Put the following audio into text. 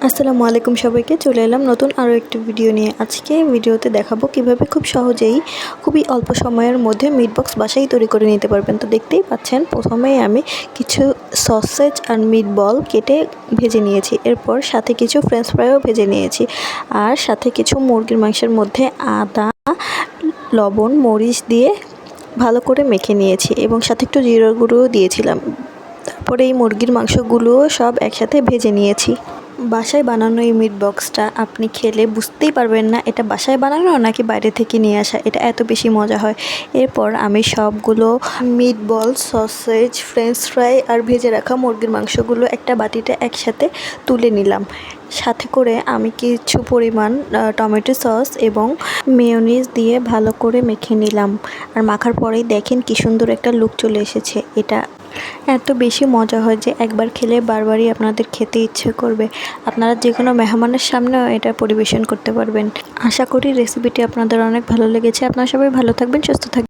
আসসালামু আলাইকুম সবাইকে, চলে এলাম নতুন আরও একটি ভিডিও নিয়ে। আজকে ভিডিওতে দেখাবো কিভাবে খুব সহজেই খুবই অল্প সময়ের মধ্যে মিট বক্স বাসায় তৈরি করে নিতে পারবেন। তো দেখতেই পাচ্ছেন, প্রথমেই আমি কিছু সসেজ আর মিট বল কেটে ভেজে নিয়েছি। এরপর সাথে কিছু ফ্রেঞ্চ ফ্রাইও ভেজে নিয়েছি, আর সাথে কিছু মুরগির মাংসের মধ্যে আদা, লবণ, মরিচ দিয়ে ভালো করে মেখে নিয়েছি এবং সাথে একটু জিরার গুঁড়োও দিয়েছিলাম। তারপরে এই মুরগির মাংসগুলোও সব একসাথে ভেজে নিয়েছি। বাসায় বানানো এই মিট বক্সটা আপনি খেলে বুঝতেই পারবেন না এটা বাসায় বানানো নাকি বাইরে থেকে নিয়ে আসা, এটা এত বেশি মজা হয়। এরপর আমি সবগুলো meat ball, sausage, French fry আর ভেজে রাখা মুরগির মাংসগুলো একটা বাটিতে একসাথে তুলে নিলাম। সাথে করে আমি কিছু পরিমাণ টমেটো সস এবং মেয়োনিজ দিয়ে ভালো করে মেখে নিলাম। আর মাখার পরেই দেখেন কি সুন্দর একটা লুক চলে এসেছে। এটা এত বেশি মজা হয় যে একবার খেলে বারবারই আপনাদের খেতে ইচ্ছে করবে। আপনারা যে কোনো মেহমানের সামনেও এটা পরিবেশন করতে পারবেন। আশা করি রেসিপিটি আপনাদের অনেক ভালো লেগেছে। আপনারা সবাই ভালো থাকবেন, সুস্থ থাকবেন।